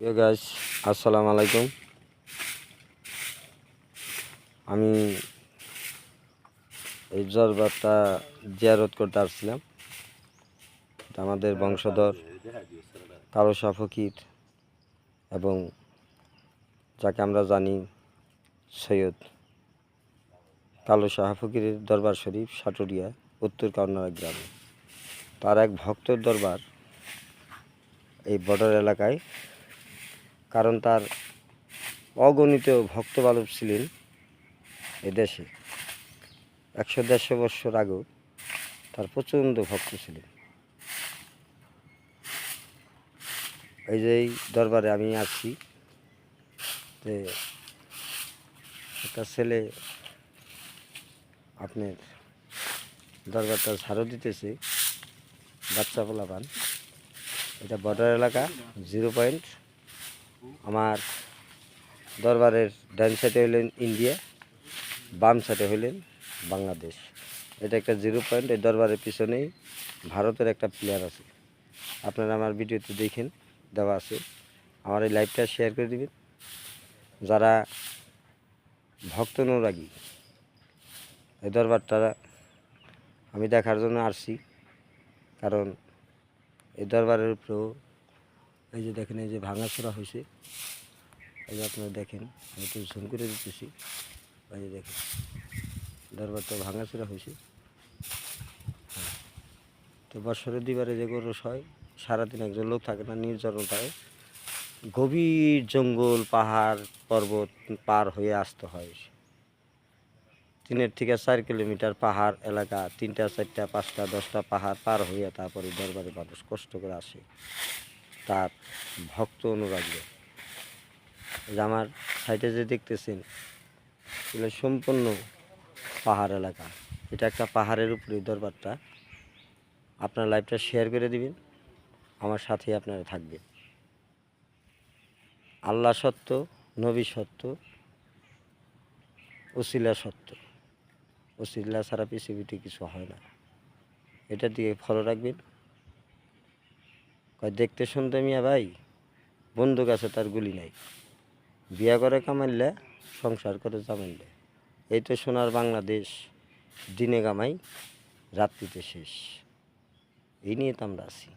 Yo guys, আসসালামু আলাইকুম। আমি এই দরবারটা জিয়ারত করতে আসছিলাম। এটা আমাদের বংশধর কালো শাহ ফকির এবং যাকে আমরা জানি সৈয়দ কালো শাহ ফকিরের দরবার শরীফ সাটুরিয়া উত্তর কান্নাড়া গ্রামে। তার এক ভক্তের দরবার এই বর্ডার এলাকায়, কারণ তার অগণিত ভক্ত বালক ছিলেন এদেশে। 100-150 বছর আগেও তার প্রচণ্ড ভক্ত ছিলেন। এই যে এই দরবারে আমি আসছি, যে একটা ছেলে আপনার দরবারটা ঝাড়ু দিতেছে, বাচ্চা পোলাপান। এটা বর্ডার এলাকা, 0 পয়েন্ট। আমার দরবারের ডান সাইডে হইলেন ইন্ডিয়া, বাম সাইডে হইলেন বাংলাদেশ। এটা একটা 0 পয়েন্ট। এই দরবারের পিছনেই ভারতের একটা প্লেয়ার আছে। আপনারা আমার ভিডিওতে দেখেন, দেওয়া আছে। আমার এই লাইভটা শেয়ার করে দিবেন। যারা ভক্ত অনুরাগী, এই দরবারটা আমি দেখার জন্য আসছি। কারণ এই দরবারের উপরেও এই যে দেখেন, এই যে ভাঙাচোরা হয়েছে, এই যে আপনারা দেখেন, আমি একটু জুম করে দিতেছি। এই যে দেখেন, দরবারটা ভাঙাচোরা হয়েছে। তো বছরে 2বারে যে গরুস হয়, সারাদিন একজন লোক থাকে না, নির্জনতায় গভীর জঙ্গল, পাহাড়, পর্বত পার হয়ে আসতে হয়। 3 থেকে 4 কিলোমিটার পাহাড় এলাকা, 3টা 4টা 5টা 10টা পাহাড় পার হইয়া তারপরে দরবারে মানুষ কষ্ট করে আসে তার ভক্ত অনুরাগী। আমার সাইডে যে দেখতেছেন, এগুলো সম্পূর্ণ পাহাড় এলাকা। এটা একটা পাহাড়ের উপরে দরবারটা। আপনার লাইভটা শেয়ার করে দিবেন, আমার সাথে আপনারা থাকবেন। আল্লাহ সত্য, নবী সত্য, ওসিলা সত্য। ওসিলা ছাড়া পৃথিবীতে কিছু হয় না। এটা দিয়ে ফলো রাখবেন। দেখতে শুনতে মিয়া ভাই, বন্দুক আছে তার গুলি নাই। বিয়া করে কামাইলে, সংসার করে জামাইলে। এই তো সোনার বাংলাদেশ, দিনে কামাই রাত্রিতে শেষ। এই নিয়ে তো আমরা আছি।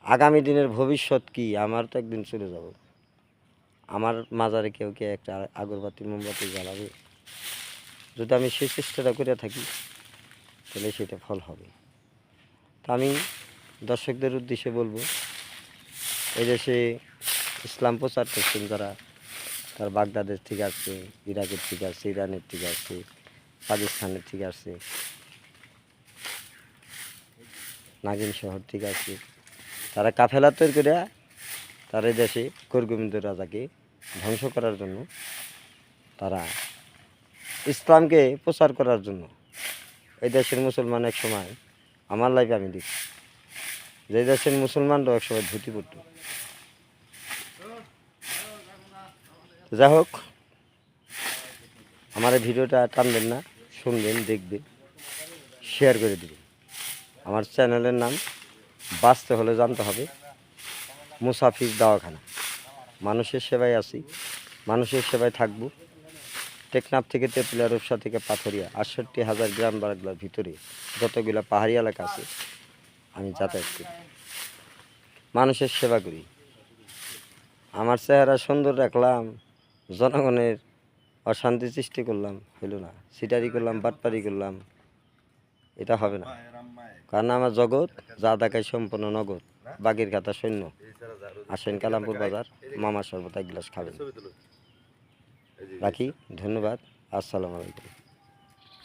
আগামী দিনের ভবিষ্যৎ কি? আমার তো একদিন চলে যাব। আমার মাজারে কেউ কে একটা আগরবাতি মোমবাতি জ্বালাবে? যদি আমি সেই চেষ্টাটা করে থাকি, তাহলে সেটা ফল হবে। তা আমি দর্শকদের উদ্দেশ্যে বলবো, এই দেশে ইসলাম প্রচার করছেন যারা, তার বাগদাদের থেকে আসছে, ইরাকের থেকে আসছে, ইরানের থেকে আসছে, পাকিস্তানের থেকে আসছে, নাগিন শহর থেকে আসছে। তারা কাফেলা তৈরি করে তার এই দেশে গোবিন্দ রাজাকে ধ্বংস করার জন্য, তারা ইসলামকে প্রচার করার জন্য এই দেশের মুসলমান এক সময়, আমার লাইফে আমি দেখি যে দেশের মুসলমানরাও একসময় ধুতি পড়ত। যাই হোক, আমার এই ভিডিওটা টানবেন না, শুনবেন, দেখবেন, শেয়ার করে দেবেন। আমার চ্যানেলের নাম বাঁচতে হলে জানতে হবে মুসাফির দাওয়াখানা। মানুষের সেবায় আছি, মানুষের সেবায় থাকবো। টেকনাফ থেকে তেঁতুলিয়া, রূপসা থেকে পাথরিয়া, 68,000 গ্রাম বাংলার ভিতরে যতগুলো পাহাড়ি এলাকা আছে, আমি যাতায়াত করি, মানুষের সেবা করি। আমার চেহারা সুন্দর রাখলাম, জনগণের অশান্তি সৃষ্টি করলাম, হইল না। সিটারি করলাম, বাটপারি করলাম, এটা হবে না। কারণ আমার জগৎ যা দেখায় সম্পূর্ণ নগদ। বাগের খাতা সৈন্য। আসেন কালামপুর বাজার, মামার শরবত 1 গ্লাস খাবেন। রাখি, ধন্যবাদ, আসসালামু আলাইকুম।